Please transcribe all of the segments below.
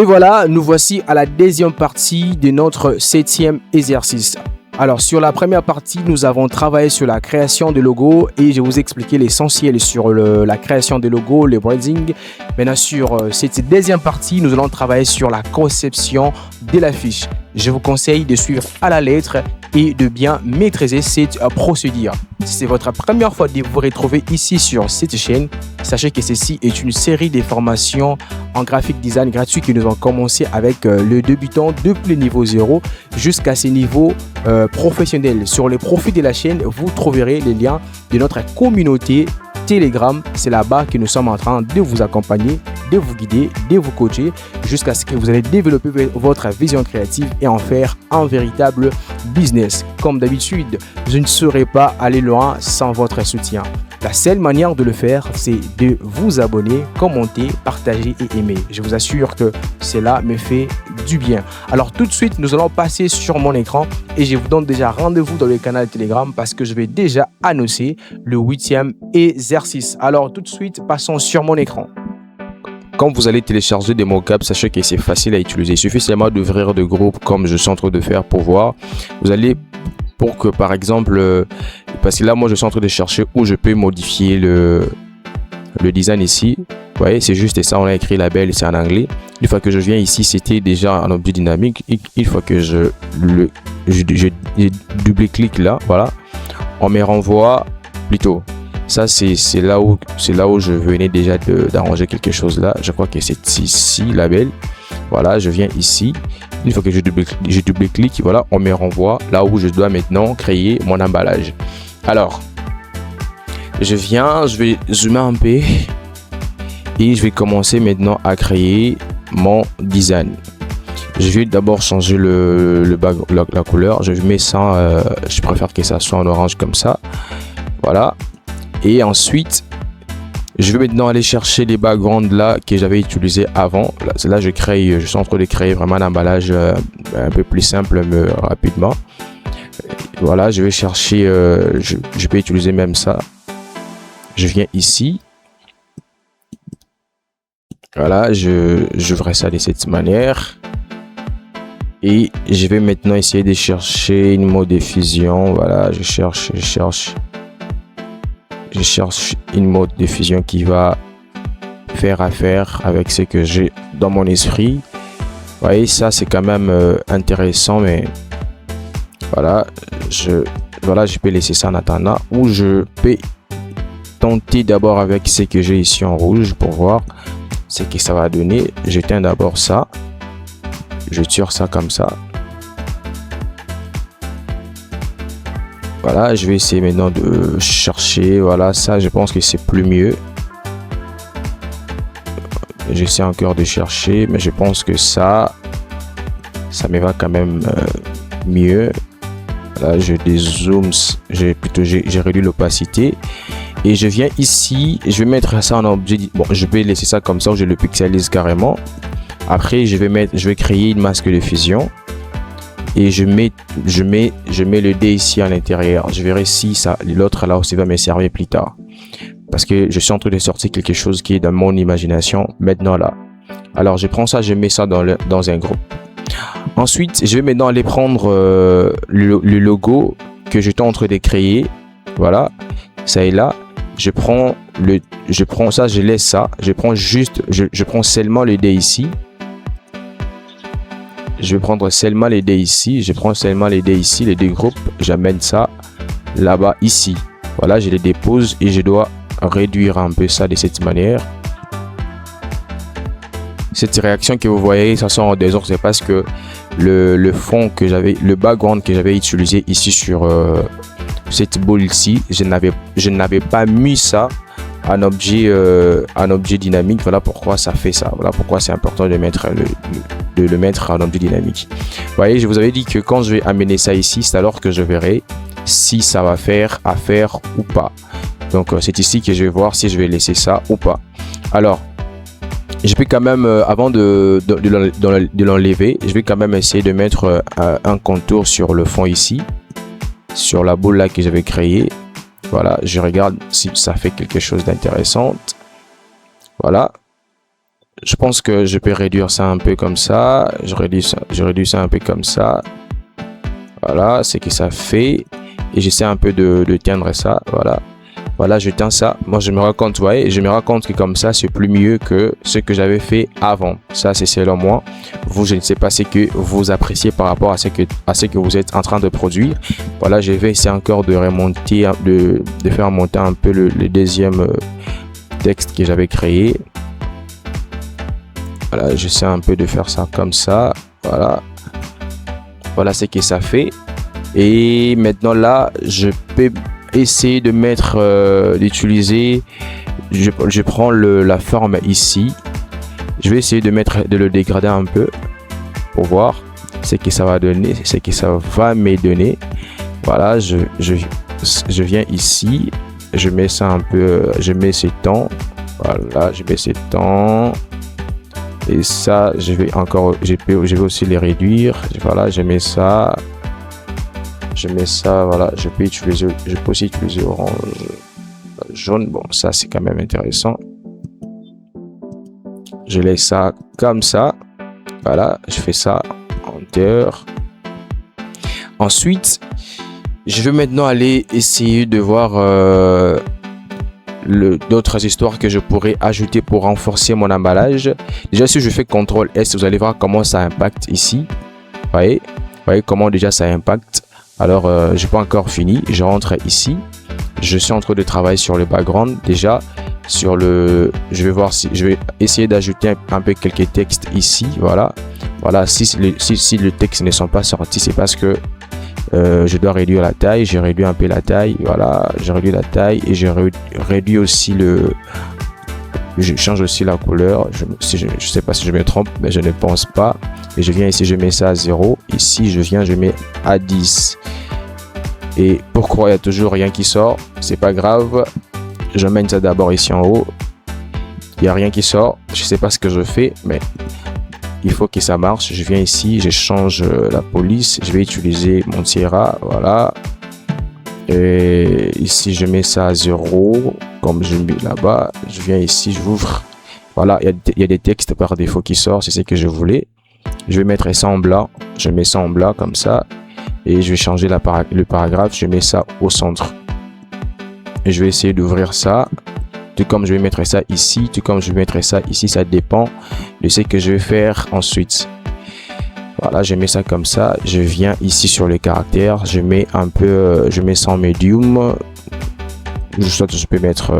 Et voilà, nous voici à la deuxième partie de notre 7e exercice. Alors, sur la première partie, nous avons travaillé sur la création de logos et je vous ai expliqué l'essentiel sur la création de logos, le branding. Maintenant, sur cette deuxième partie, nous allons travailler sur la conception de l'affiche. Je vous conseille de suivre à la lettre et de bien maîtriser cette procédure. Si c'est votre première fois de vous retrouver ici sur cette chaîne, sachez que ceci est une série de formations en graphic design gratuit que nous avons commencé avec le débutant depuis le niveau 0 jusqu'à ce niveau professionnel. Sur le profil de la chaîne, vous trouverez les liens de notre communauté Telegram. C'est là-bas que nous sommes en train de vous accompagner, de vous guider, de vous coacher jusqu'à ce que vous allez développer votre vision créative et en faire un véritable business. Comme d'habitude, je ne saurais pas aller loin sans votre soutien. La seule manière de le faire, c'est de vous abonner, commenter, partager et aimer. Je vous assure que cela me fait du bien. Alors tout de suite, nous allons passer sur mon écran et je vous donne déjà rendez-vous dans le canal Telegram parce que je vais déjà annoncer le 8e exercice. Alors tout de suite, passons sur mon écran. Quand vous allez télécharger des mockups, sachez que c'est facile à utiliser. Il suffit seulement d'ouvrir des groupes comme je suis en train de faire pour voir. Vous allez pour que par exemple, parce que là moi je suis en train de chercher où je peux modifier le design ici. Vous voyez, c'est juste ça, on a écrit label, c'est en anglais. Une fois que je viens ici, c'était déjà un objet dynamique. Une fois que je double-clique là, voilà, on me renvoie plutôt. Ça c'est là où je venais déjà d'arranger quelque chose là. Je crois que c'est ici, label. Voilà, je viens ici. Une fois que je double-clique, voilà, on me renvoie là où je dois maintenant créer mon emballage. Alors, je vais zoomer un peu et je vais commencer maintenant à créer mon design. Je vais d'abord changer la couleur. Je mets ça, je préfère que ça soit en orange comme ça. Voilà. Et ensuite, je vais maintenant aller chercher les backgrounds là que j'avais utilisé avant. Là, je suis en train de créer vraiment un emballage un peu plus simple, mais rapidement. Voilà, je vais chercher, je peux utiliser même ça. Je viens ici. Voilà, je ferai ça de cette manière. Et je vais maintenant essayer de chercher une mode diffusion. Voilà, je cherche une mode diffusion qui va faire affaire avec ce que j'ai dans mon esprit. Vous voyez, ça c'est quand même intéressant, mais voilà, je peux laisser ça en attendant, ou je peux tenter d'abord avec ce que j'ai ici en rouge pour voir ce que ça va donner. J'éteins d'abord ça, je tire ça comme ça. Voilà, je vais essayer maintenant de chercher. Voilà, ça, je pense que c'est plus mieux. J'essaie encore de chercher, mais je pense que ça me va quand même mieux. Là, je dézoome, j'ai réduit l'opacité et je viens ici. Je vais mettre ça en objet. Bon, je vais laisser ça comme ça, je le pixelise carrément. Après, je vais créer une masque de fusion. Et je mets le dé ici à l'intérieur. Je verrai si l'autre là aussi va me servir plus tard. Parce que je suis en train de sortir quelque chose qui est dans mon imagination maintenant là. Alors je prends ça, je mets ça dans un groupe. Ensuite, je vais maintenant aller prendre le logo que j'étais en train de créer. Voilà, ça est là. Je prends ça, je laisse ça. Je prends seulement le dé ici. Je vais prendre seulement les dés ici. Je prends seulement les dés ici, les deux groupes. J'amène ça là-bas, ici. Voilà, je les dépose et je dois réduire un peu ça de cette manière. Cette réaction que vous voyez, ça sort en désordre, c'est parce que le fond que j'avais, le background que j'avais utilisé ici sur cette boule ici, je n'avais pas mis ça en objet dynamique. Voilà pourquoi ça fait ça. Voilà pourquoi c'est important de le mettre en objet dynamique. Vous voyez, je vous avais dit que quand je vais amener ça ici, c'est alors que je verrai si ça va faire affaire ou pas. Donc c'est ici que je vais voir si je vais laisser ça ou pas. Alors je vais quand même avant de l'enlever, je vais quand même essayer de mettre un contour sur le fond ici, sur la boule là que j'avais créée. Voilà, je regarde si ça fait quelque chose d'intéressant. Voilà. Je pense que je peux réduire ça un peu comme ça. Je réduis ça un peu comme ça. Voilà, c'est que ça fait. Et j'essaie un peu de teindre ça. Voilà. Voilà, je teins ça. Moi, je me rends compte, vous voyez, je me rends compte que comme ça, c'est plus mieux que ce que j'avais fait avant. Ça, c'est selon moi. Vous, je ne sais pas ce que vous appréciez par rapport à ce que vous êtes en train de produire. Voilà, je vais essayer encore de remonter, de faire monter un peu le deuxième texte que j'avais créé. Voilà, j'essaie un peu de faire ça comme ça. Voilà. Voilà ce que ça fait. Et maintenant là, je peux essayer de mettre, d'utiliser, je prends la forme ici. Je vais essayer de le dégrader un peu pour voir ce que ça va donner, ce que ça va me donner. Voilà, je viens ici, je mets ça un peu, je mets ces temps. Voilà, je mets ces temps. Et ça, je vais aussi les réduire. Voilà, je mets ça. Voilà, je peux aussi utiliser orange, jaune. Bon, ça c'est quand même intéressant. Je laisse ça comme ça. Voilà, je fais ça enter. Ensuite, je vais maintenant aller essayer de voir d'autres histoires que je pourrais ajouter pour renforcer mon emballage. Déjà, si je fais CTRL S, vous allez voir comment ça impacte ici. Vous voyez comment déjà ça impacte. Alors, j'ai pas encore fini. Je rentre ici. Je suis en train de travailler sur le background. Déjà, je vais voir si je vais essayer d'ajouter un peu quelques textes ici. Voilà. Voilà. Si les textes ne sont pas sortis, c'est parce que je dois réduire la taille. J'ai réduit un peu la taille. Voilà. J'ai réduit la taille et j'ai réduit aussi je change aussi la couleur. Je sais pas si je me trompe, mais je ne pense pas. Et je viens ici, je mets ça à 0. Ici, je mets à 10. Et pourquoi il y a toujours rien qui sort? C'est pas grave. Je mène ça d'abord ici en haut. Il n'y a rien qui sort. Je sais pas ce que je fais, mais il faut que ça marche. Je viens ici, je change la police. Je vais utiliser mon Sierra. Voilà. Et ici, je mets ça à 0. Comme je mets là-bas. Je viens ici, j'ouvre. Voilà, il y a des textes par défaut qui sortent. C'est ce que je voulais. Je vais mettre ça en blanc. Je mets ça en blanc comme ça. Et je vais changer le paragraphe. Je mets ça au centre. Et je vais essayer d'ouvrir ça. Tout comme je vais mettre ça ici. Tout comme je vais mettre ça ici. Ça dépend de ce que je vais faire ensuite. Voilà, je mets ça comme ça. Je viens ici sur les caractères. Je mets un peu. Je mets ça en medium. Je peux mettre.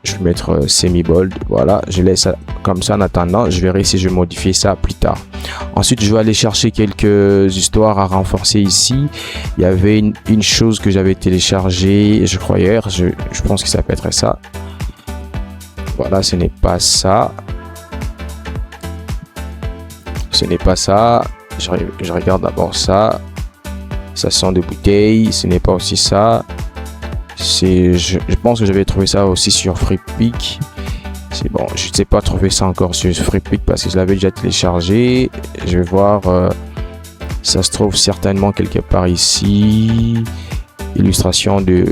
Je vais mettre semi-bold. Voilà, je laisse ça comme ça en attendant. Je verrai si je modifie ça plus tard. Ensuite, je vais aller chercher quelques histoires à renforcer ici. Il y avait une chose que j'avais téléchargée, je crois hier. Je pense que ça peut être ça. Voilà, ce n'est pas ça. Ce n'est pas ça. Je regarde d'abord ça. Ça sent des bouteilles. Ce n'est pas aussi ça. Je pense que j'avais trouvé ça aussi sur FreePic. C'est bon, je ne sais pas trouver ça encore sur FreePic parce que je l'avais déjà téléchargé. Je vais voir. Ça se trouve certainement quelque part ici. Illustration de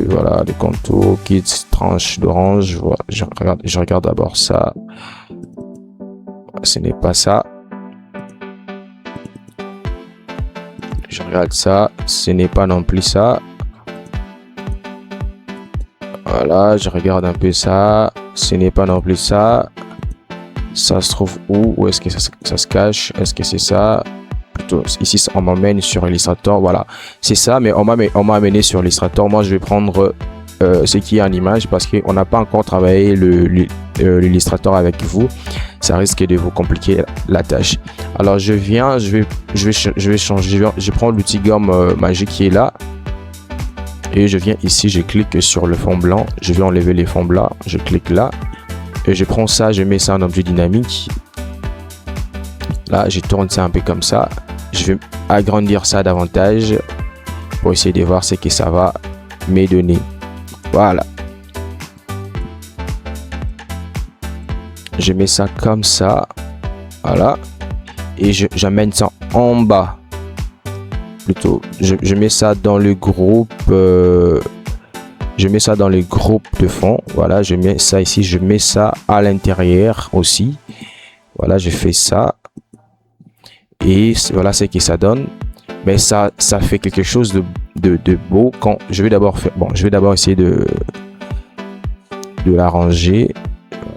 contours, kits, tranche d'orange. Voilà, je regarde d'abord ça. Ce n'est pas ça. Je regarde ça. Ce n'est pas non plus ça. Voilà, je regarde un peu ça. Ce n'est pas non plus ça. Ça se trouve où? Où est-ce que ça se cache? Est-ce que c'est ça? Plutôt ici, on m'emmène sur Illustrator. Voilà, c'est ça, mais on m'a amené sur Illustrator. Moi, je vais prendre ce qui est en image parce qu'on n'a pas encore travaillé l'Illustrator avec vous. Ça risque de vous compliquer la tâche. Alors, je vais changer. Je prends l'outil gomme magique qui est là. Et je viens ici, je clique sur le fond blanc. Je vais enlever les fonds blancs. Je clique là. Et je prends ça, je mets ça en objet dynamique. Là, je tourne ça un peu comme ça. Je vais agrandir ça davantage pour essayer de voir ce que ça va me donner. Voilà. Je mets ça comme ça. Voilà. Et j'amène ça en bas. Plutôt, je mets ça dans le groupe Je mets ça dans les groupes de fond. Voilà, je mets ça ici. Je mets ça à l'intérieur aussi. Voilà, je fais ça. Et voilà ce que ça donne. Mais ça fait quelque chose de beau. Quand je vais d'abord faire, bon, je vais d'abord essayer de l'arranger.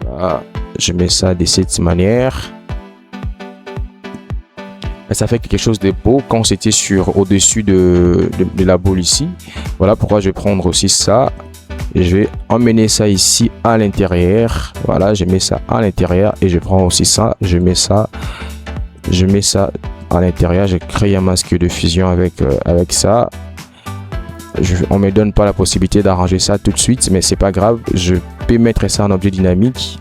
Voilà, je mets ça de cette manière. Et ça fait quelque chose de beau quand c'était sur au-dessus de la boule ici. Voilà pourquoi je vais prendre aussi ça. Et je vais emmener ça ici à l'intérieur. Voilà, je mets ça à l'intérieur et je prends aussi ça. Je mets ça à l'intérieur. Je crée un masque de fusion avec ça. On me donne pas la possibilité d'arranger ça tout de suite, mais c'est pas grave. Je peux mettre ça en objet dynamique.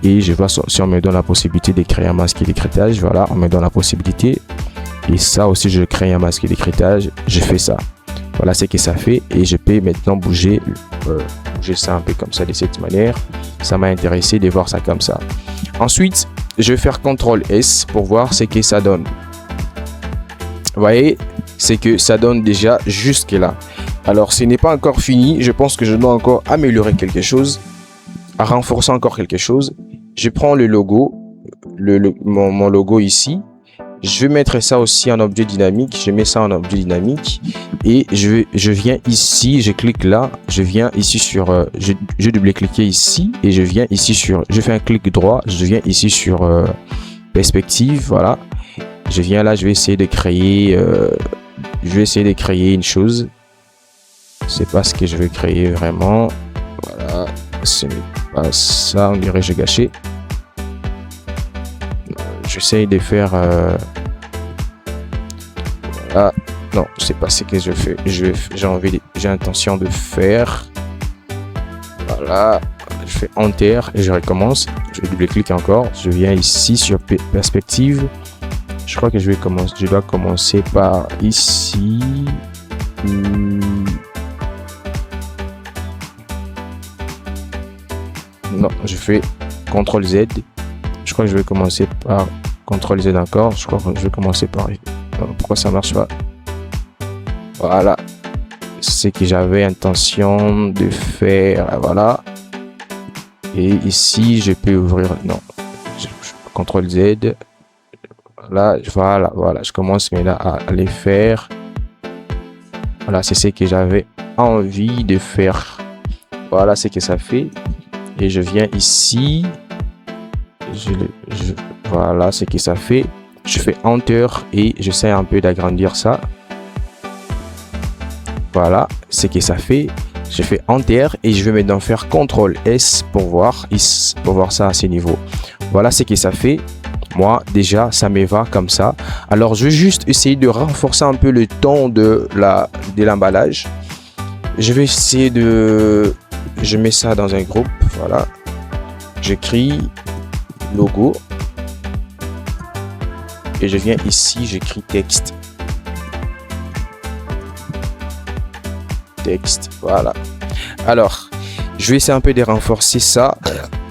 Et je vois si on me donne la possibilité de créer un masque d'écrétage. Voilà, on me donne la possibilité. Et ça aussi, je crée un masque d'écrétage. Je fais ça. Voilà ce que ça fait. Et je peux maintenant bouger ça un peu comme ça, de cette manière. Ça m'a intéressé de voir ça comme ça. Ensuite, je vais faire CTRL S pour voir ce que ça donne. Vous voyez, c'est que ça donne déjà jusque là. Alors, ce n'est pas encore fini. Je pense que je dois encore améliorer quelque chose. Renforcer encore quelque chose. Je prends le logo, mon logo ici. Je vais mettre ça aussi en objet dynamique. Je mets ça en objet dynamique et je viens ici. Je clique là. Je viens ici sur. Je double-cliquer ici et je viens ici sur. Je fais un clic droit. Je viens ici sur perspective. Voilà. Je viens là. Je vais essayer de créer. Une chose. C'est pas ce que je vais créer vraiment. Voilà. Ce n'est pas ça, on dirait que j'ai gâché. J'essaye de faire voilà. Non, c'est pas ce que je fais. J'ai intention de faire. Voilà, je fais Enter et je recommence. Je double-clique encore. Je viens ici sur perspective. Je crois que je dois commencer par ici. Non, je fais CTRL Z. Je crois que je vais commencer par CTRL Z encore. Je crois que je vais commencer par... Pourquoi ça marche pas? Voilà. C'est ce que j'avais intention de faire. Voilà. Et ici, je peux ouvrir... Non. CTRL Z. Voilà. Je commence maintenant à les faire. Voilà, c'est ce que j'avais envie de faire. Voilà ce que ça fait. Et je viens ici. Voilà ce que ça fait. Je fais Enter et j'essaie un peu d'agrandir ça. Voilà ce que ça fait. Je fais Enter et je vais maintenant faire CTRL S pour voir ça à ce niveau. Voilà ce que ça fait. Moi, déjà, ça me va comme ça. Alors, je vais juste essayer de renforcer un peu le ton de l'emballage. Je vais essayer de... Je mets ça dans un groupe. Voilà. J'écris logo. Et je viens ici, j'écris texte. Texte, voilà. Alors, je vais essayer un peu de renforcer ça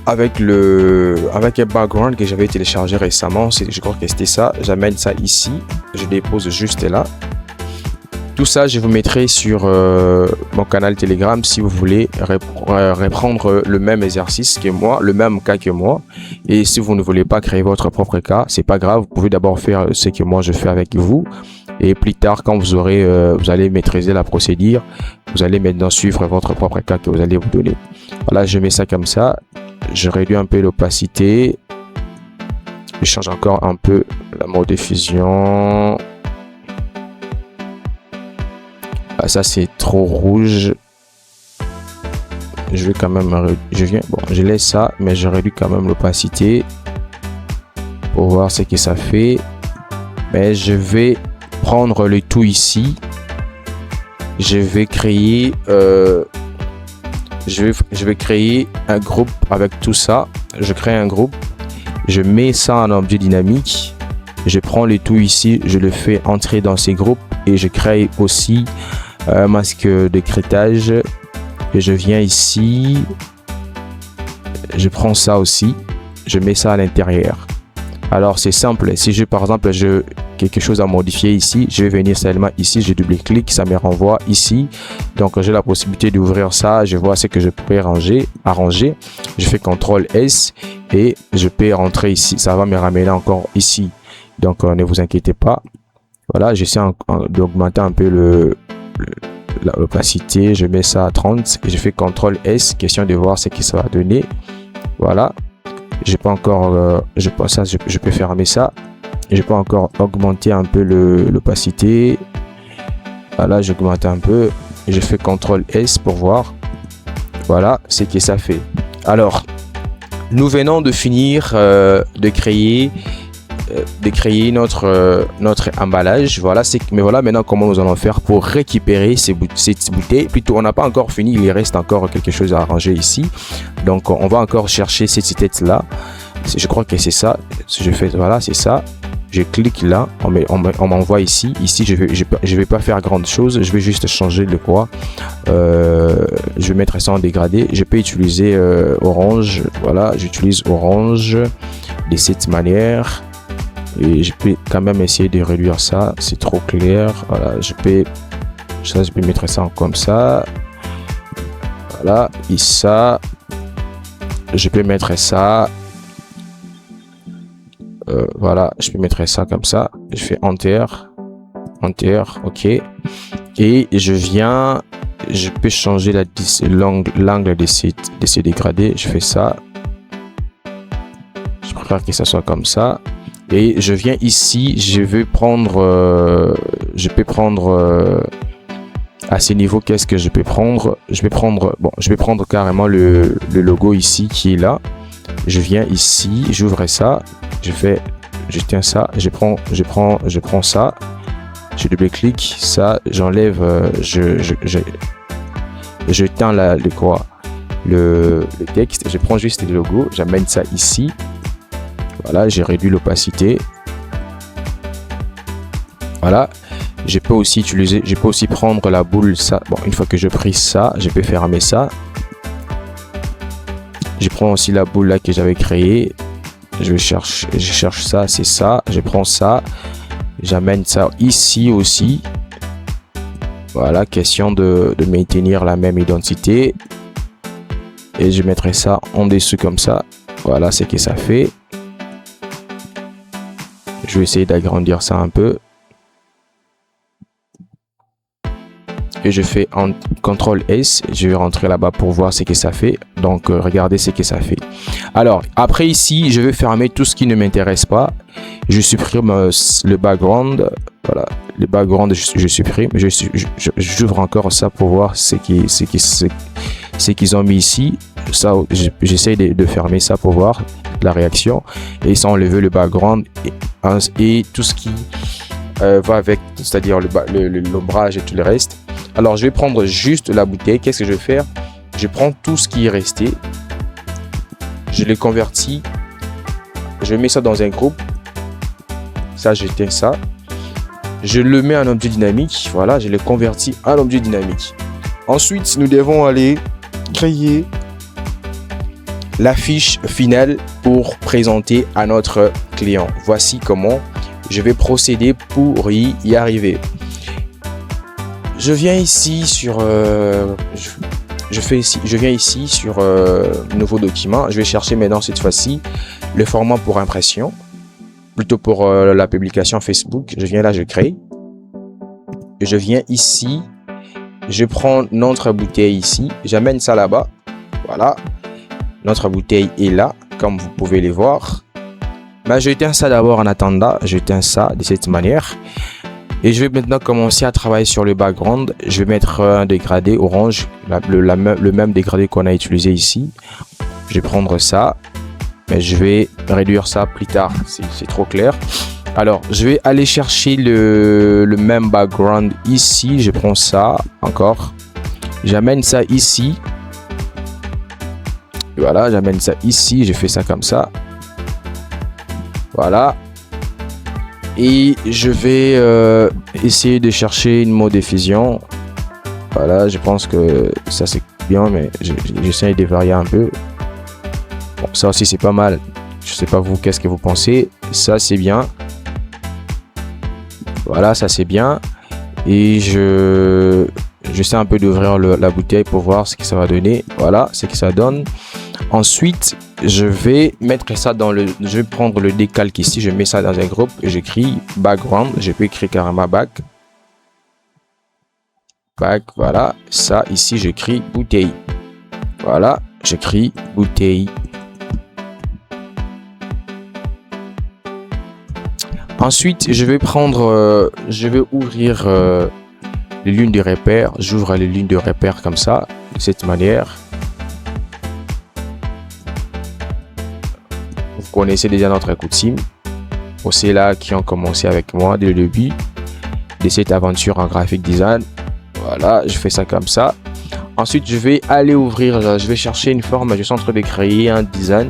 avec un background que j'avais téléchargé récemment. Je crois que c'était ça. J'amène ça ici. Je dépose juste là. Tout ça, je vous mettrai sur mon canal Telegram si vous voulez reprendre le même exercice que moi, le même cas que moi. Et si vous ne voulez pas créer votre propre cas, c'est pas grave. Vous pouvez d'abord faire ce que moi je fais avec vous. Et plus tard, quand vous allez maîtriser la procédure, vous allez maintenant suivre votre propre cas que vous allez vous donner. Voilà, je mets ça comme ça. Je réduis un peu l'opacité. Je change encore un peu la mode de fusion. Ah, ça c'est trop rouge. Je vais quand même je laisse ça, mais je réduis quand même l'opacité pour voir ce que ça fait. Mais je vais prendre le tout ici. Je vais créer je vais créer un groupe avec tout ça. Je crée un groupe, je mets ça en objet dynamique, je prends le tout ici, je le fais entrer dans ces groupes et je crée aussi un masque d'écrétage et je viens ici, je prends ça aussi, je mets ça à l'intérieur. Alors c'est simple, si par exemple je quelque chose à modifier ici, je vais venir seulement ici, je double-clique, ça me renvoie ici. Donc j'ai la possibilité d'ouvrir ça, je vois ce que je pourrais arranger. Je fais CTRL S et je peux rentrer ici, ça va me ramener encore ici. Donc ne vous inquiétez pas. Voilà, j'essaie d'augmenter un peu l'opacité, je mets ça à 30 et je fais CTRL S, question de voir ce que ça va donner. Voilà, j'ai pas encore, je peux fermer ça. Je peux encore augmenter un peu l'opacité. Voilà, j'augmente un peu. Je fais CTRL S pour voir. Voilà, c'est que ça fait. Alors, nous venons de finir de créer notre emballage. Voilà, mais voilà maintenant comment nous allons faire pour récupérer ces bouteilles. Plutôt, on n'a pas encore fini, il reste encore quelque chose à arranger ici. Donc, on va encore chercher cette tête là. Je crois que c'est ça. Je fais, voilà, c'est ça. Je clique là, on m'envoie ici. Ici, je vais pas faire grande chose. Je vais juste changer le quoi. Je vais mettre ça en dégradé. Je peux utiliser orange. Voilà, j'utilise orange de cette manière. Et je peux quand même essayer de réduire ça. C'est trop clair. Voilà, je peux mettre ça comme ça. Voilà, et ça. Je peux mettre ça. Voilà, je peux mettre ça comme ça. Je fais Enter, ok. Et je peux changer l'angle de ces dégradés. Je fais ça. Je préfère que ça soit comme ça. Et je viens ici, je peux prendre à ce niveau. Qu'est-ce que je peux prendre? Je vais prendre carrément le logo ici qui est là. Je viens ici, j'ouvre ça. Je tiens ça, je prends ça, je double-clique, ça, j'enlève, je teins le texte, je prends juste le logo, j'amène ça ici, voilà, j'ai réduit l'opacité, voilà, je peux aussi prendre la boule, ça, bon, une fois que je pris ça, je peux fermer ça, je prends aussi la boule là que j'avais créée. Je cherche ça, c'est ça. Je prends ça, j'amène ça ici aussi. Voilà, question de maintenir la même identité. Et je mettrai ça en dessous comme ça. Voilà ce que ça fait. Je vais essayer d'agrandir ça un peu. Et je fais CTRL S, je vais rentrer là-bas pour voir ce que ça fait. Donc regardez ce que ça fait. Alors après ici, je vais fermer tout ce qui ne m'intéresse pas. Je supprime le background. Voilà, le background je supprime. J'ouvre encore ça pour voir ce qu'ils ont mis ici. Ça, j'essaie de fermer ça pour voir la réaction. Et ça enlever le background et tout ce qui va avec, c'est-à-dire l'ombrage et tout le reste. Alors je vais prendre juste la bouteille. Qu'est-ce que je vais faire? Je prends tout ce qui est resté, je le convertis, je mets ça dans un groupe, ça j'éteins ça, je le mets en objet dynamique, voilà, je le convertis en objet dynamique. Ensuite nous devons aller créer la fiche finale pour présenter à notre client. Voici comment je vais procéder pour y arriver. Je viens ici sur je viens ici sur nouveau document. Je vais chercher maintenant cette fois-ci le format pour impression, plutôt pour la publication Facebook. Je viens là, je crée. Je viens ici, je prends notre bouteille ici, j'amène ça là-bas. Voilà, notre bouteille est là, comme vous pouvez les voir. Mais je teins ça d'abord en attendant. Je teins ça de cette manière. Et je vais maintenant commencer à travailler sur le background. Je vais mettre un dégradé orange, le même dégradé qu'on a utilisé ici. Je vais prendre ça, mais je vais réduire ça plus tard, c'est trop clair. Alors, je vais aller chercher le même background ici. Je prends ça encore. J'amène ça ici. Voilà, j'amène ça ici. Je fais ça comme ça. Voilà. Et je vais essayer de chercher une mode diffusion. Voilà, je pense que ça c'est bien, mais j'essaie de varier un peu. Bon, ça aussi c'est pas mal. Je sais pas vous, qu'est-ce que vous pensez? Ça c'est bien. Voilà, ça c'est bien. Et j'essaie un peu d'ouvrir la bouteille pour voir ce que ça va donner. Voilà, ce que ça donne. Ensuite, je vais mettre ça je vais prendre le décalque ici, je mets ça dans un groupe, j'écris background, je peux écrire carrément back, voilà, ça ici j'écris bouteille, voilà, j'écris bouteille. Ensuite, je vais ouvrir les lignes de repère, j'ouvre les lignes de repère comme ça, de cette manière. Vous connaissez déjà notre coutume. Pour ceux-là qui ont commencé avec moi dès le début de cette aventure en graphic design. Voilà, je fais ça comme ça. Ensuite, je vais aller ouvrir, je vais chercher une forme. Je suis en train de créer un design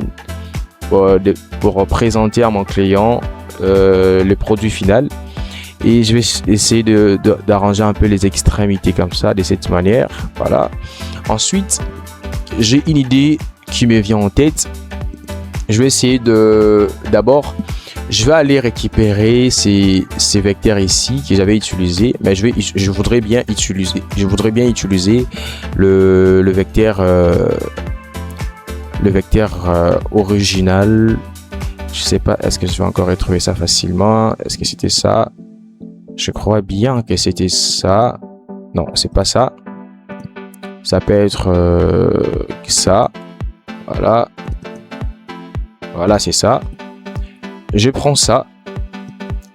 pour présenter à mon client le produit final. Et je vais essayer d'arranger un peu les extrémités comme ça, de cette manière. Voilà. Ensuite, j'ai une idée qui me vient en tête. Je vais essayer d'abord, je vais aller récupérer ces vecteurs ici que j'avais utilisés, mais je voudrais bien utiliser le vecteur original. Je sais pas, est-ce que je vais encore retrouver ça facilement? Est-ce que c'était ça? Je crois bien que c'était ça. Non, c'est pas ça. Ça peut être ça. Voilà. Voilà, c'est ça. Je prends ça.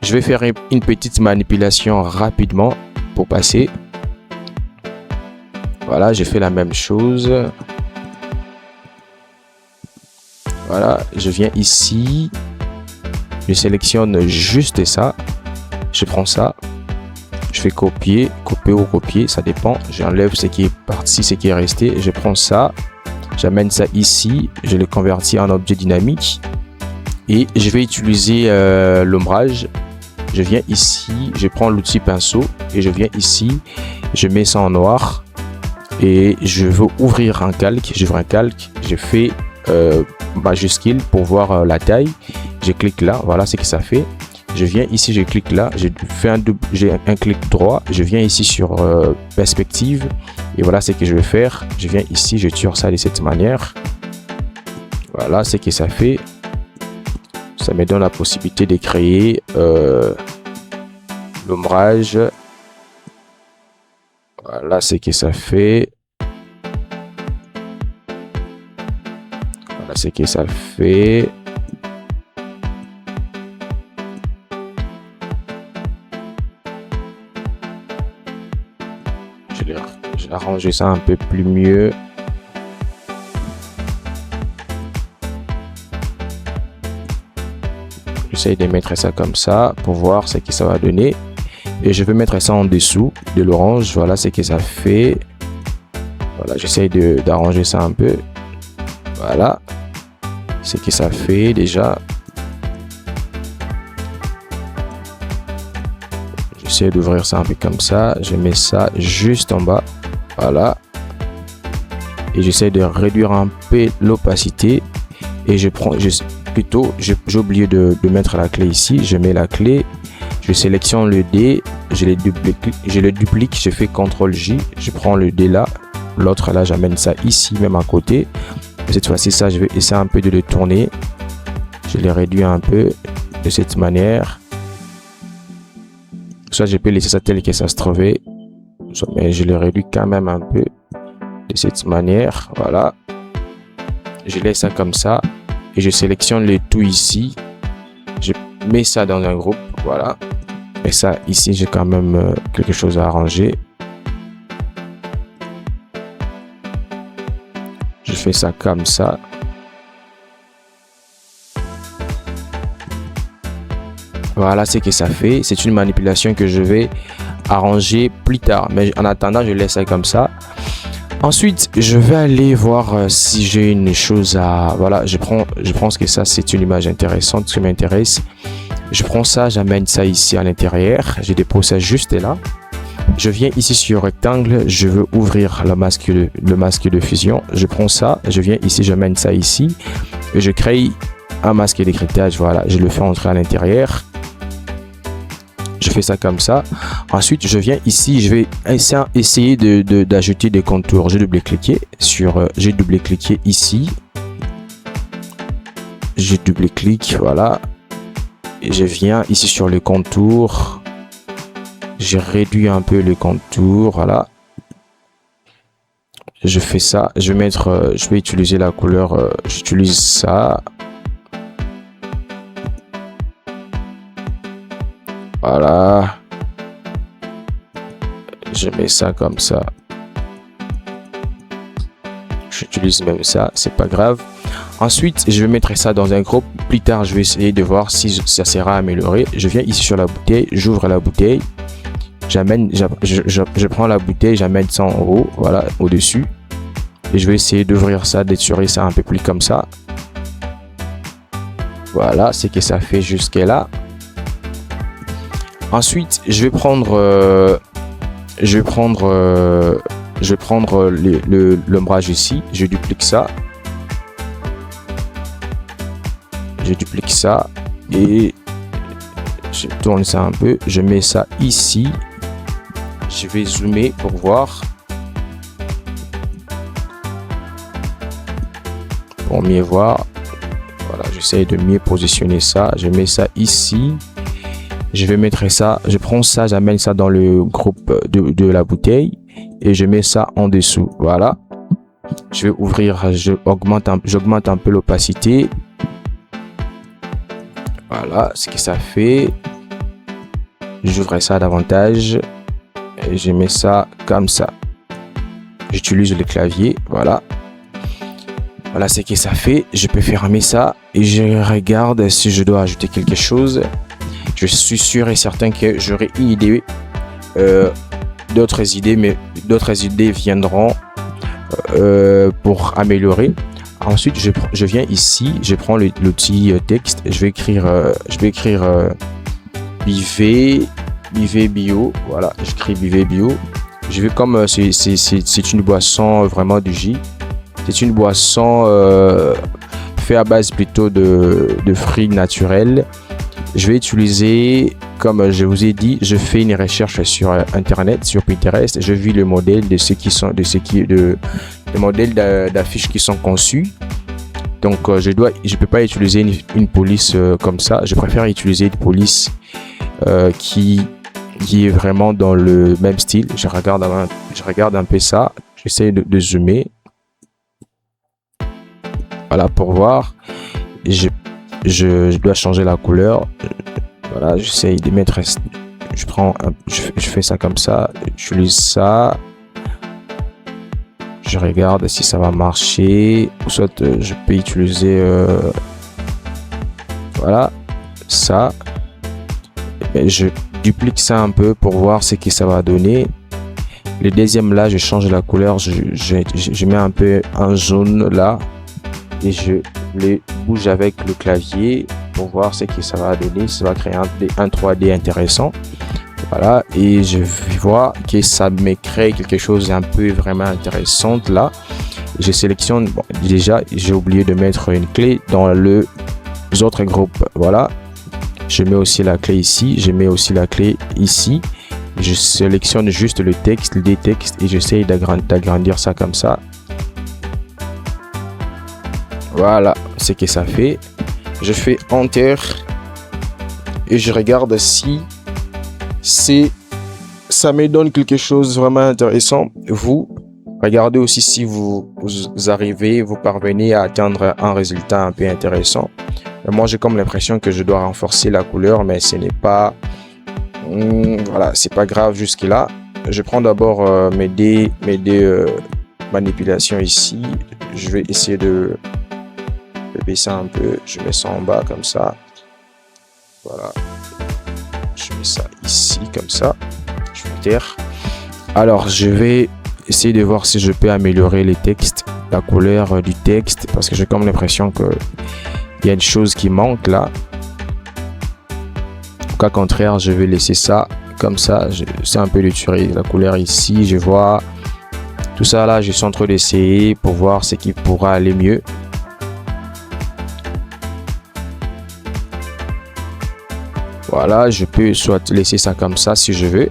Je vais faire une petite manipulation rapidement pour passer. Voilà, j'ai fait la même chose. Voilà, je viens ici. Je sélectionne juste ça. Je prends ça. Je fais copier ou copier, ça dépend. J'enlève ce qui est parti, ce qui est resté. Je prends ça. J'amène ça ici, je le convertis en objet dynamique et je vais utiliser l'ombrage. Je viens ici, je prends l'outil pinceau et je viens ici, je mets ça en noir et je veux ouvrir un calque. J'ouvre un calque, je fais majuscule pour voir la taille. Je clique là, voilà ce que ça fait. Je viens ici, je clique là, j'ai un clic droit, je viens ici sur perspective et voilà ce que je vais faire. Je viens ici, je tire ça de cette manière. Voilà ce que ça fait. Ça me donne la possibilité de créer l'ombrage. Voilà ce que ça fait. Voilà ce que ça fait. J'ai arrangé ça un peu plus mieux. J'essaie de mettre ça comme ça pour voir ce que ça va donner. Et je vais mettre ça en dessous de l'orange. Voilà ce que ça fait. Voilà, j'essaie d'arranger ça un peu. Voilà ce que ça fait déjà. J'essaie d'ouvrir ça un peu comme ça. Je mets ça juste en bas. Voilà. Et j'essaie de réduire un peu l'opacité. Et j'ai oublié de mettre la clé ici. Je mets la clé. Je sélectionne le dé. Je le duplique. Je fais CTRL-J. Je prends le dé là. L'autre là, j'amène ça ici, même à côté. Cette fois-ci, ça, je vais essayer un peu de le tourner. Je le réduis un peu de cette manière. Soit je peux laisser ça tel que ça se trouvait, mais je le réduis quand même un peu de cette manière. Voilà, je laisse ça comme ça et je sélectionne le tout ici. Je mets ça dans un groupe. Voilà, et ça ici, j'ai quand même quelque chose à arranger. Je fais ça comme ça. Voilà ce que ça fait. C'est une manipulation que je vais arranger plus tard. Mais en attendant, je laisse ça comme ça. Ensuite, je vais aller voir si j'ai une chose à... Voilà, je pense que ça, c'est une image intéressante qui m'intéresse. Je prends ça, j'amène ça ici à l'intérieur. Je dépose ça juste là. Je viens ici sur rectangle. Je veux ouvrir le masque de fusion. Je prends ça, je viens ici, j'amène ça ici. Et je crée un masque d'écrétage. Voilà, je le fais entrer à l'intérieur. Je fais ça comme ça. Ensuite, je viens ici, je vais essayer d'ajouter des contours. J'ai double-cliqué ici. Je double-clique, voilà. Et je viens ici sur les contours. J'ai réduit un peu les contours, voilà. Je fais ça. Je vais utiliser la couleur. J'utilise ça. Voilà. Je mets ça comme ça. J'utilise même ça, c'est pas grave. Ensuite, je vais mettre ça dans un groupe. Plus tard, je vais essayer de voir si ça sera amélioré. Je viens ici sur la bouteille, j'ouvre la bouteille. Je prends la bouteille, j'amène ça en haut, voilà, au-dessus. Et je vais essayer d'ouvrir ça, d'étirer ça un peu plus comme ça. Voilà, c'est que ça fait jusque là. Ensuite, je vais prendre l'ombrage ici. Je duplique ça. Et je tourne ça un peu. Je mets ça ici. Je vais zoomer pour voir. Pour mieux voir. Voilà, j'essaie de mieux positionner ça. Je mets ça ici. Je vais mettre ça, je prends ça, j'amène ça dans le groupe de la bouteille et je mets ça en dessous. Voilà. Je vais ouvrir, j'augmente un peu l'opacité. Voilà ce que ça fait. J'ouvre ça davantage et je mets ça comme ça. J'utilise le clavier. Voilà. Voilà ce que ça fait. Je peux fermer ça et je regarde si je dois ajouter quelque chose. Je suis sûr et certain que j'aurai une idée, d'autres idées, mais d'autres idées viendront pour améliorer. Ensuite, je viens ici, je prends l'outil texte, je vais écrire Bivet Bio. Voilà, j'écris Bivet Bio. Je vais comme c'est une boisson vraiment du jus. C'est une boisson faite à base plutôt de fruits naturels. Je vais utiliser, comme je vous ai dit, je fais une recherche sur internet, sur Pinterest. Je vis le modèle de modèles d'affiches qui sont conçus. Donc je peux pas utiliser une police comme ça. Je préfère utiliser une police qui est vraiment dans le même style. Je regarde un peu ça. J'essaie de zoomer. Voilà pour voir. Je dois changer la couleur. Voilà, j'essaye de mettre. Je fais ça comme ça. J'utilise ça. Je regarde si ça va marcher. Ou soit je peux utiliser. Voilà, ça. Et je duplique ça un peu pour voir ce que ça va donner. Le deuxième là, je change la couleur. Je mets un peu un jaune là. Et je les bouge avec le clavier pour voir ce que ça va donner. Ça va créer un 3D intéressant. Voilà, et je vois que ça me crée quelque chose un peu vraiment intéressant là. Je sélectionne, bon, déjà j'ai oublié de mettre une clé dans les autres groupes. Voilà, je mets aussi la clé ici, je mets aussi la clé ici. Je sélectionne juste le texte, les textes et j'essaye d'agrandir ça comme ça. Voilà ce que ça fait. Je fais Enter et je regarde si ça me donne quelque chose vraiment intéressant. Vous regardez aussi si vous parvenez à atteindre un résultat un peu intéressant. Moi j'ai comme l'impression que je dois renforcer la couleur, mais ce n'est pas voilà, c'est pas grave jusque là. Je prends d'abord mes deux manipulations ici. Je vais essayer de baisser un peu. Je mets ça en bas comme ça. Voilà. Je mets ça ici comme ça. Je vais taire. Alors je vais essayer de voir si je peux améliorer les textes, la couleur du texte, parce que j'ai comme l'impression que il y a une chose qui manque là. Au cas contraire, je vais laisser ça comme ça. C'est un peu déturer la couleur ici. Je vois tout ça là. Je suis en train d'essayer pour voir ce qui pourra aller mieux. Voilà, je peux soit laisser ça comme ça si je veux.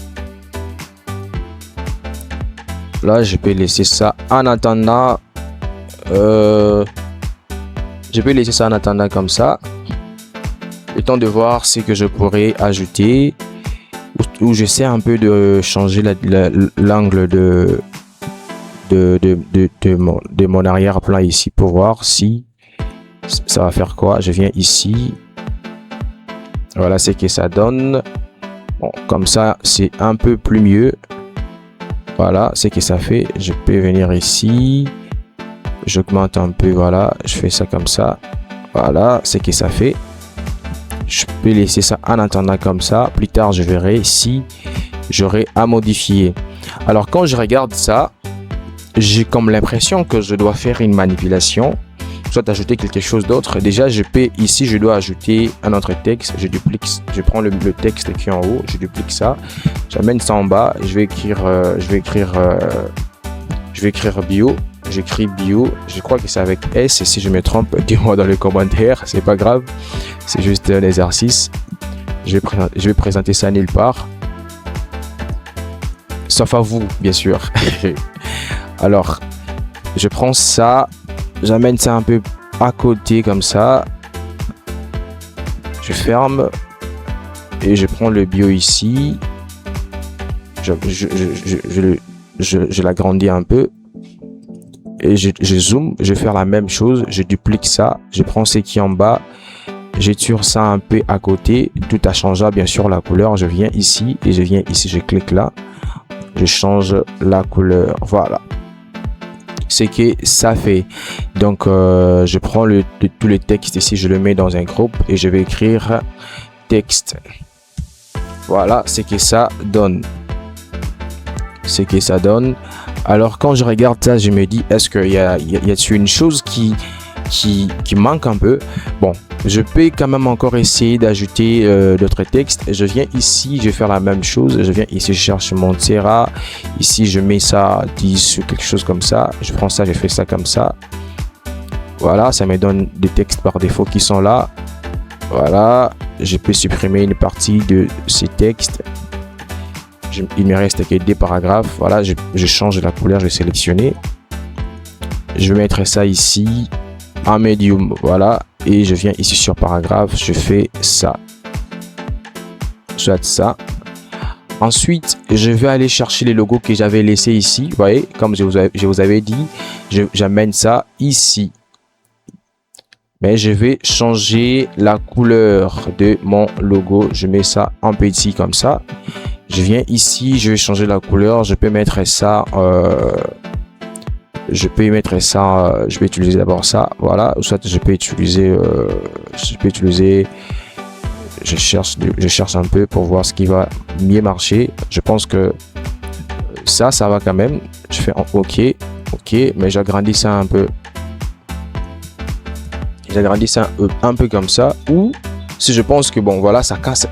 Là, je peux laisser ça en attendant. Je peux laisser ça en attendant comme ça. Le temps de voir ce que je pourrais ajouter. Ou j'essaie un peu de changer l'angle de mon arrière-plan ici pour voir si ça va faire quoi. Je viens ici. Voilà ce que ça donne. Bon, comme ça, c'est un peu plus mieux. Voilà ce que ça fait. Je peux venir ici. J'augmente un peu. Voilà, je fais ça comme ça. Voilà ce que ça fait. Je peux laisser ça en attendant comme ça. Plus tard, je verrai si j'aurai à modifier. Alors, quand je regarde ça, j'ai comme l'impression que je dois faire une manipulation, soit ajouter quelque chose d'autre. Déjà, je peux ici, je dois ajouter un autre texte. Je duplique, je prends le texte qui est en haut, je duplique ça, j'amène ça en bas. Je vais écrire bio. J'écris bio. Je crois que c'est avec S. Et si je me trompe, dis-moi dans les commentaires. C'est pas grave. C'est juste un exercice. Je vais présenter ça nulle part. Sauf à vous, bien sûr. Alors, je prends ça. J'amène ça un peu à côté comme ça. Je ferme. Et je prends le bio ici. Je l'agrandis un peu. Et je zoome, je vais faire la même chose, je duplique ça, je prends ce qui est en bas, j'étire ça un peu à côté, tout a changé bien sûr la couleur, je viens ici et je viens ici, je clique là, je change la couleur, voilà. C'est que ça fait. Donc je prends tout le texte ici, je le mets dans un groupe et je vais écrire texte. Voilà, c'est que ça donne. C'est que ça donne. Alors quand je regarde ça, je me dis, est-ce qu'il y a une chose qui manque un peu? Bon, je peux quand même encore essayer d'ajouter d'autres textes. Je viens ici, je vais faire la même chose. Je viens ici, je cherche mon Terra. Ici, je mets ça 10 ou quelque chose comme ça. Je prends ça, je fais ça comme ça. Voilà, ça me donne des textes par défaut qui sont là. Voilà, je peux supprimer une partie de ces textes. Il me reste que des paragraphes. Voilà, je change la couleur, je vais sélectionner. Je vais mettre ça ici en medium. Voilà, et je viens ici sur paragraphe. Je fais ça. Soit Ensuite, je vais aller chercher les logos que j'avais laissés ici. Vous voyez, comme je vous avais dit, j'amène ça ici. Mais je vais changer la couleur de mon logo. Je mets ça en petit comme ça. Je viens ici, je vais changer la couleur, je peux mettre ça, je vais utiliser d'abord ça, voilà, soit je peux utiliser, je cherche un peu pour voir ce qui va mieux marcher. Je pense que ça va quand même. Je fais OK, mais j'agrandis ça un peu. J'agrandis ça un peu comme ça, ou si je pense que bon voilà ça casse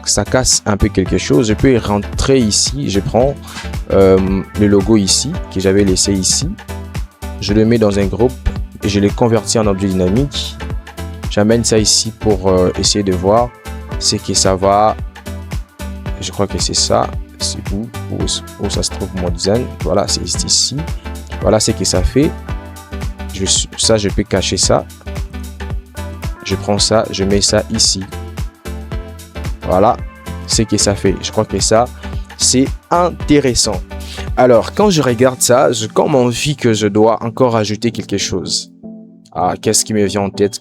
un peu quelque chose, je peux rentrer ici, je prends le logo ici que j'avais laissé ici, je le mets dans un groupe et je le convertis en objet dynamique. J'amène ça ici pour essayer de voir ce que ça va. Je crois que c'est ça, c'est où ça se trouve mon design. Voilà, c'est ici. Voilà ce que ça fait. Je peux cacher ça. Je prends ça, je mets ça ici. Voilà ce que ça fait. Je crois que ça, c'est intéressant. Alors, quand je regarde ça, j'ai comme envie que je dois encore ajouter quelque chose. Ah, qu'est-ce qui me vient en tête?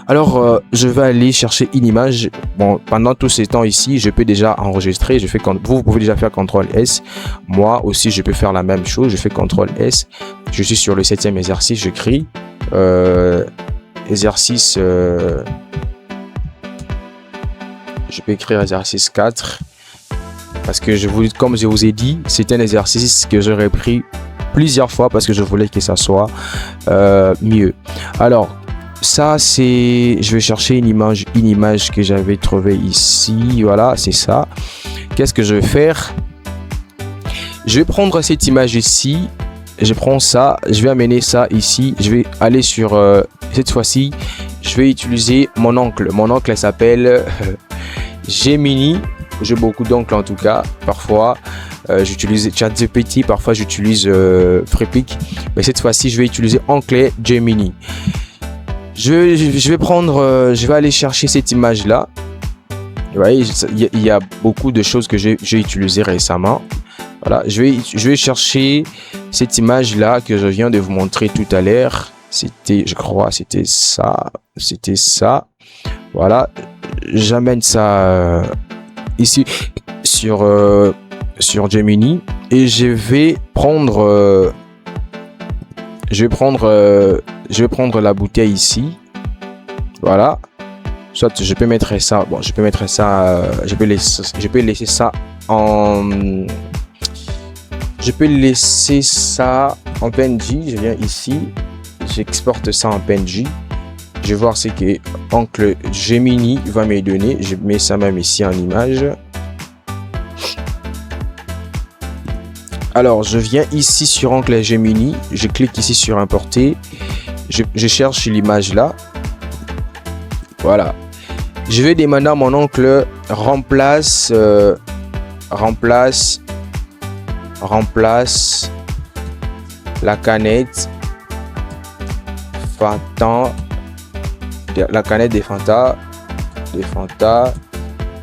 Alors, je vais aller chercher une image. Bon, pendant tous ces temps ici, je peux déjà enregistrer. Vous pouvez déjà faire CTRL S. Moi aussi, je peux faire la même chose. Je fais CTRL S. Je suis sur le 7e exercice. J'écris exercice. Je peux écrire exercice 4 parce que comme je vous ai dit, c'est un exercice que j'aurais pris plusieurs fois parce que je voulais que ça soit mieux. Alors ça je vais chercher une image que j'avais trouvée ici. Voilà, c'est ça. Qu'est-ce que je vais faire? Je vais prendre cette image ici, je prends ça, je vais amener ça ici, je vais aller sur cette fois-ci, je vais utiliser mon oncle. Mon oncle s'appelle Gemini. J'ai beaucoup d'oncles en tout cas. Parfois, j'utilise ChatGPT, parfois j'utilise Freepik. Mais cette fois-ci, je vais utiliser onglet Gemini. Je vais aller chercher cette image-là. Vous voyez, il y a beaucoup de choses que j'ai utilisées récemment. Voilà, je vais chercher cette image-là que je viens de vous montrer tout à l'heure. Je crois, c'était ça. Voilà, j'amène ça ici sur Gemini et je vais prendre la bouteille ici. Voilà. Soit je peux mettre ça. Bon, je peux laisser ça en. Je peux laisser ça en PNG. Je viens ici. J'exporte ça en PNG. Je vais voir ce que Oncle Gemini va me donner. Je mets ça même ici en image. Alors, je viens ici sur Oncle Gemini. Je clique ici sur importer. Je cherche l'image là. Voilà. Je vais demander à mon oncle remplace la canette Fanta, la canette de Fanta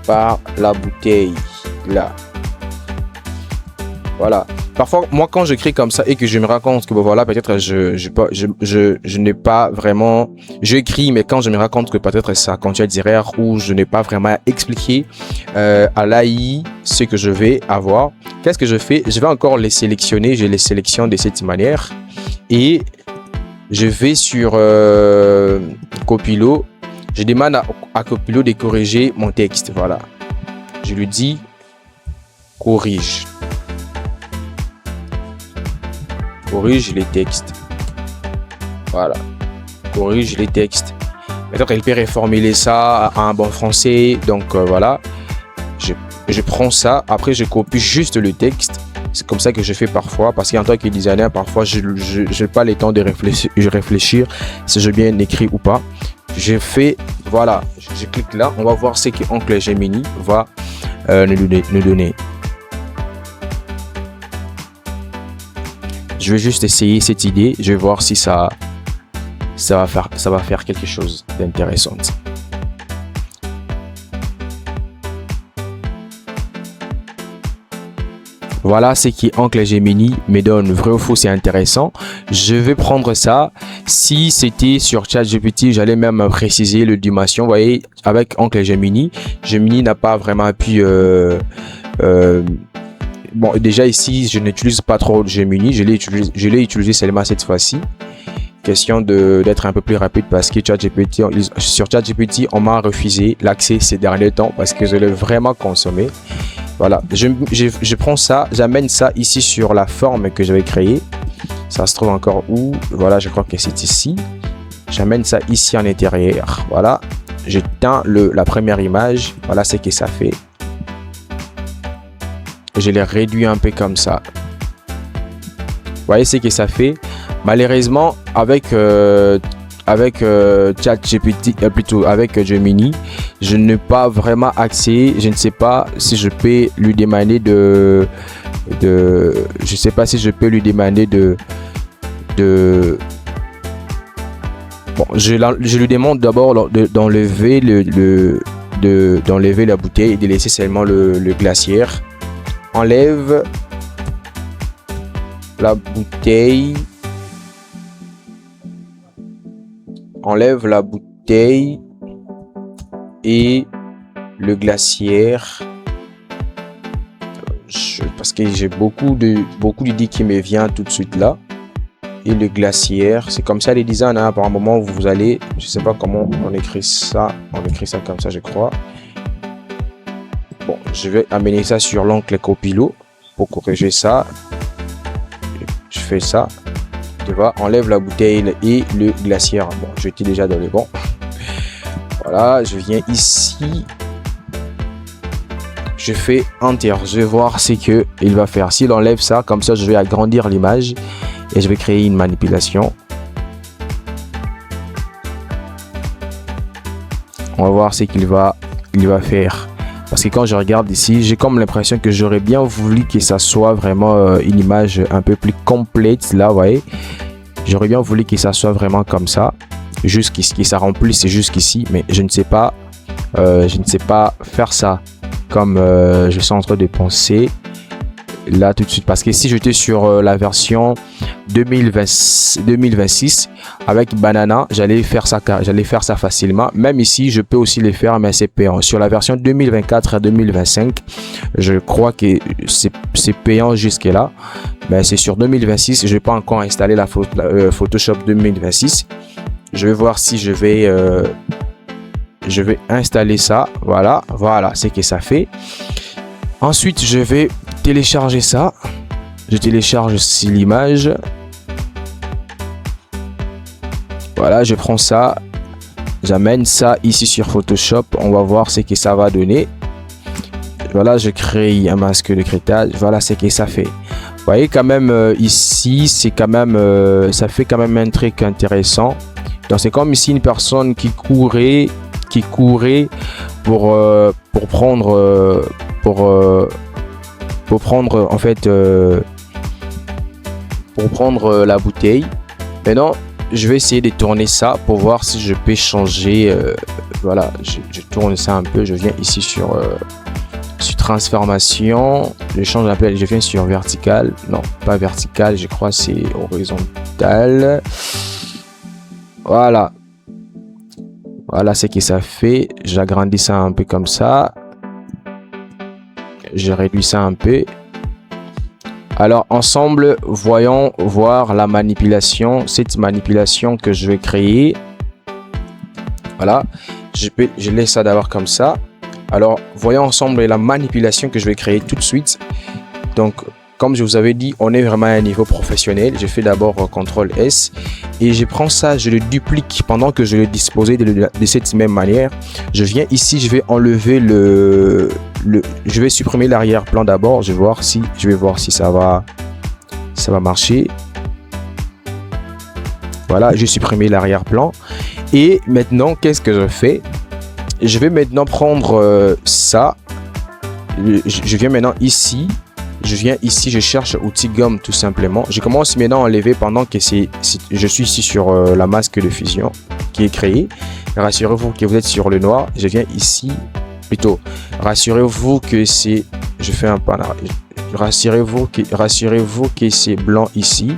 par la bouteille là. Voilà. Parfois, moi, quand j'écris comme ça et que je me rends compte que bon, voilà, peut-être je n'ai pas vraiment, j'écris, mais quand je me rends compte que peut-être ça contient des erreurs ou je n'ai pas vraiment expliqué à l'AI ce que je vais avoir, qu'est-ce que je fais? Je vais encore les sélectionner, je les sélectionne de cette manière et je vais sur Copilot. Je demande à Copilot de corriger mon texte. Voilà. Je lui dis corrige les textes. Voilà. Corrige les textes. Peut-être il peut reformuler ça en bon français. Donc voilà. Je prends ça. Après, je copie juste le texte. C'est comme ça que je fais parfois. Parce qu'en tant que designer, parfois, je n'ai pas le temps de réfléchir si j'ai bien écrit ou pas. Je fais, voilà. Je clique là. On va voir ce que Oncle Gemini va nous donner. Je vais juste essayer cette idée. Je vais voir si ça va faire quelque chose d'intéressant. Voilà ce qui Oncle Gemini me donne. Vrai ou faux, c'est intéressant. Je vais prendre ça. Si c'était sur ChatGPT, j'allais même préciser le dimension. Vous voyez, avec Oncle Gemini, Gemini n'a pas vraiment pu... Bon, déjà ici, je n'utilise pas trop Gemini. Je l'ai utilisé seulement cette fois-ci. Question d'être un peu plus rapide parce que sur ChatGPT, on m'a refusé l'accès ces derniers temps parce que je l'ai vraiment consommé. Voilà, je prends ça, j'amène ça ici sur la forme que j'avais créée. Ça se trouve encore où? Voilà, je crois que c'est ici. J'amène ça ici en intérieur. Voilà, j'éteins la première image. Voilà ce que ça fait. Je l'ai réduit un peu comme ça. Vous voyez ce que ça fait. Malheureusement, avec ChatGPT, plutôt avec Gemini, je n'ai pas vraiment accès. Je ne sais pas si je peux lui demander je sais pas si je peux lui demander bon, je lui demande d'abord d'enlever d'enlever la bouteille et de laisser seulement le glaciaire. Enlève la bouteille. Enlève la bouteille et le glaciaire. Parce que j'ai beaucoup d'idées qui me viennent tout de suite là. Et le glaciaire, c'est comme ça les designs. Hein. Par un moment, vous allez, je sais pas comment on écrit ça. On écrit ça comme ça, je crois. Bon, je vais amener ça sur l'onglet Copilot pour corriger ça. Je fais ça. Tu vois, enlève la bouteille et le glaciaire. Bon, j'étais déjà dans le bon. Voilà, je viens ici. Je fais Enter. Je vais voir ce qu'il va faire. S'il enlève ça, comme ça, je vais agrandir l'image et je vais créer une manipulation. On va voir ce qu'il va faire. Parce que quand je regarde ici, j'ai comme l'impression que j'aurais bien voulu que ça soit vraiment une image un peu plus complète. Là, vous voyez, j'aurais bien voulu que ça soit vraiment comme ça. Jusqu'ici, que ça remplisse jusqu'ici. Mais je ne sais pas. Je ne sais pas faire ça comme je suis en train de penser là tout de suite. Parce que si j'étais sur la version 2026 avec Banana, j'allais faire ça facilement. Même ici, je peux aussi les faire, mais c'est payant. Sur la version 2024 à 2025, je crois que c'est payant jusque là. Mais c'est sur 2026, je n'ai pas encore installé la Photoshop 2026. Je vais voir si je vais installer ça. Voilà, c'est que ça fait. Ensuite, je vais télécharger ça. Je télécharge ici l'image. Voilà, je prends ça. J'amène ça ici sur Photoshop. On va voir ce que ça va donner. Voilà, je crée un masque de crêtage. Voilà ce que ça fait. Vous voyez quand même ici, c'est quand même, ça fait quand même un truc intéressant. Donc c'est comme ici une personne qui courait pour prendre en fait pour prendre la bouteille. Maintenant je vais essayer de tourner ça pour voir si je peux changer. Voilà, je tourne ça un peu. Je viens ici sur transformation, je change l'appel, je viens sur vertical. Non, pas vertical, je crois c'est horizontal. Voilà ce que ça fait. J'agrandis ça un peu comme ça. Je réduis ça un peu. Alors ensemble, voyons voir la manipulation, cette manipulation que je vais créer. Voilà, je laisse ça d'abord comme ça. Alors voyons ensemble la manipulation que je vais créer tout de suite. Donc comme je vous avais dit, on est vraiment à un niveau professionnel. Je fais d'abord CTRL S et je prends ça, je le duplique pendant que je le disposais de cette même manière. Je viens ici, je vais enlever je vais supprimer l'arrière-plan d'abord. Je vais voir si ça va marcher. Voilà, j'ai supprimé l'arrière-plan. Et maintenant, qu'est-ce que je fais? Je vais maintenant prendre ça. Je viens maintenant ici. Je cherche outil gomme tout simplement. Je commence maintenant à enlever pendant que je suis ici sur la masque de fusion qui est créée. Rassurez-vous que vous êtes sur le noir. Je viens ici, plutôt. Rassurez-vous que c'est... Je fais un pas. Rassurez-vous que c'est blanc ici.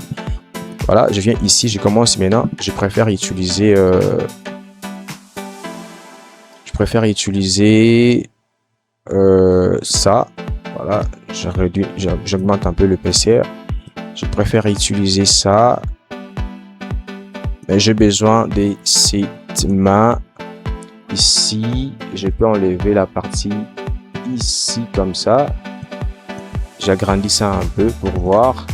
Voilà, je viens ici, je commence maintenant. Je préfère utiliser... ça. Voilà, j'augmente un peu le PCR. Je préfère utiliser ça. Mais j'ai besoin de cette main ici. Je peux enlever la partie ici comme ça. J'agrandis ça un peu pour voir.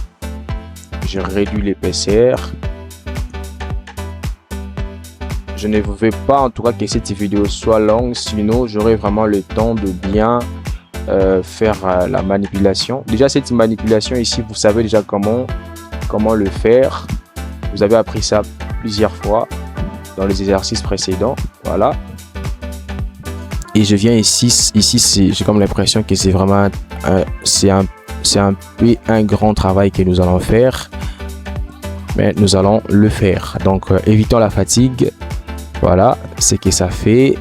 Je réduis l'épaisseur. Je ne veux pas en tout cas que cette vidéo soit longue, sinon j'aurai vraiment le temps de bien faire la manipulation. Déjà cette manipulation ici, vous savez déjà comment le faire. Vous avez appris ça plusieurs fois dans les exercices précédents. Voilà. Et je viens ici j'ai comme l'impression que c'est vraiment c'est un peu un grand travail que nous allons faire, mais nous allons le faire. Donc évitons la fatigue. Voilà ce que ça fait.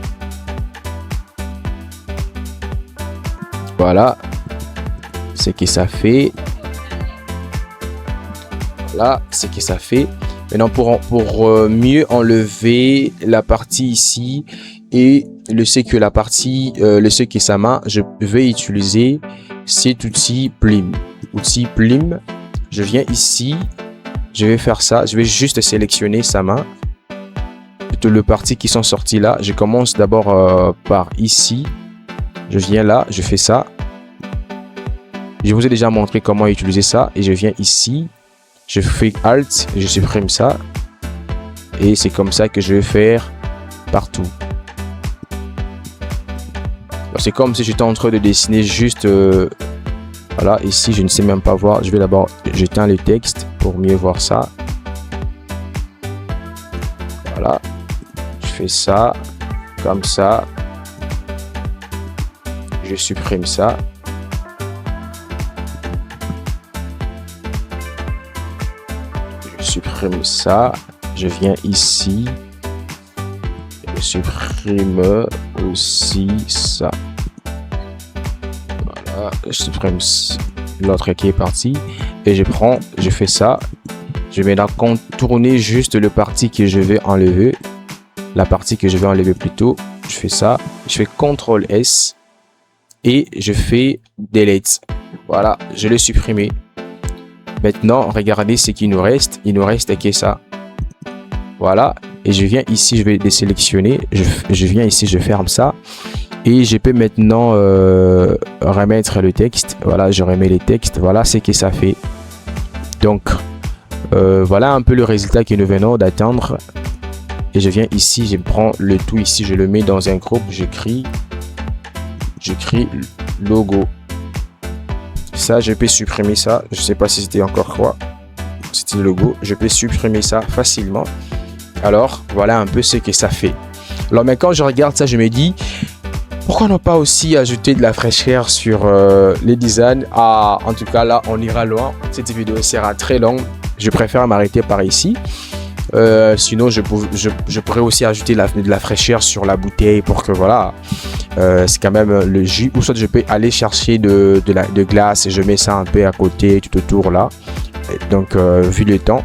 Voilà ce que ça fait. Voilà ce que ça fait. Maintenant pour mieux enlever la partie ici et le ce que sa main, je vais utiliser cet outil plume. Outil plume. Je viens ici, je vais faire ça. Je vais juste sélectionner sa main. Toutes les parties qui sont sorties là. Je commence d'abord par ici. Je viens là, je fais ça. Je vous ai déjà montré comment utiliser ça. Et je viens ici. Je fais Alt, je supprime ça. Et c'est comme ça que je vais faire partout. C'est comme si j'étais en train de dessiner juste... voilà, ici je ne sais même pas voir. Je vais d'abord j'éteins le texte pour mieux voir ça. Voilà. Je fais ça, comme ça. Je supprime ça. Je supprime ça. Je viens ici. Je supprime aussi ça. Voilà. Je supprime l'autre qui est parti. Et je fais ça. Je vais là contourner juste le parti que je vais enlever. La partie que je vais enlever plutôt. Je fais ça. Je fais CTRL S. Et je fais Delete. Voilà, je l'ai supprimé. Maintenant, regardez ce qu'il nous reste. Il nous reste que ça. Voilà. Et je viens ici, je vais désélectionner. Je viens ici, je ferme ça. Et je peux maintenant remettre le texte. Voilà, je remets les textes. Voilà ce que ça fait. Donc, voilà un peu le résultat que nous venons d'atteindre. Et je viens ici, je prends le tout ici, je le mets dans un groupe. J'écris logo. Ça, je peux supprimer ça. Je sais pas si c'était encore quoi. C'était le logo. Je peux supprimer ça facilement. Alors, voilà un peu ce que ça fait. Alors, mais quand je regarde ça, je me dis, pourquoi ne pas aussi ajouter de la fraîcheur sur les designs? Ah, en tout cas, là, on ira loin. Cette vidéo sera très longue. Je préfère m'arrêter par ici. Sinon, je pourrais aussi ajouter de la fraîcheur sur la bouteille pour que voilà, c'est quand même le jus. Ou soit je peux aller chercher de glace et je mets ça un peu à côté, tout autour là. Et donc, vu le temps,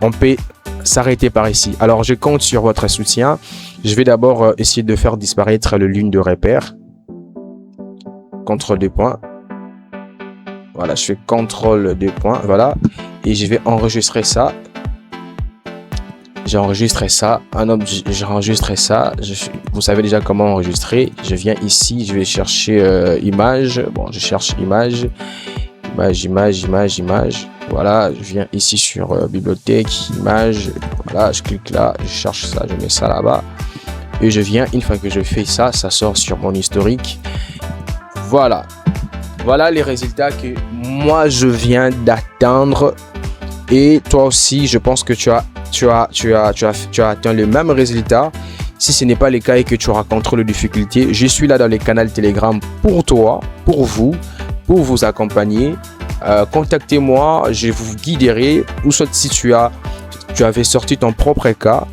on peut s'arrêter par ici. Alors, je compte sur votre soutien. Je vais d'abord essayer de faire disparaître le ligne de repère. CTRL 2 points. Voilà, je fais CTRL 2 points. Voilà. Et je vais enregistrer ça. J'ai enregistré ça, j'ai enregistré ça, vous savez déjà comment enregistrer. Je viens ici, je vais chercher image, bon je cherche image. Voilà, je viens ici sur bibliothèque, image, voilà, je clique là, je cherche ça, je mets ça là-bas. Et je viens, une fois que je fais ça, ça sort sur mon historique. Voilà, voilà les résultats que moi je viens d'atteindre. Et toi aussi, je pense que tu as atteint le même résultat. Si ce n'est pas le cas et que tu rencontres les difficultés, je suis là dans les canaux Telegram pour toi, pour vous accompagner. Contactez-moi, je vous guiderai. Ou soit si tu avais sorti ton propre cas,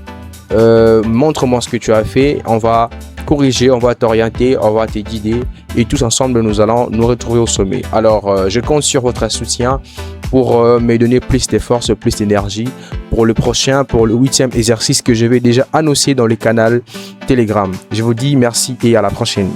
montre-moi ce que tu as fait. On va corriger, on va t'orienter, on va te guider. Et tous ensemble, nous allons nous retrouver au sommet. Alors, je compte sur votre soutien pour me donner plus de force, plus d'énergie pour le 8e exercice que je vais déjà annoncer dans le canal Telegram. Je vous dis merci et à la prochaine.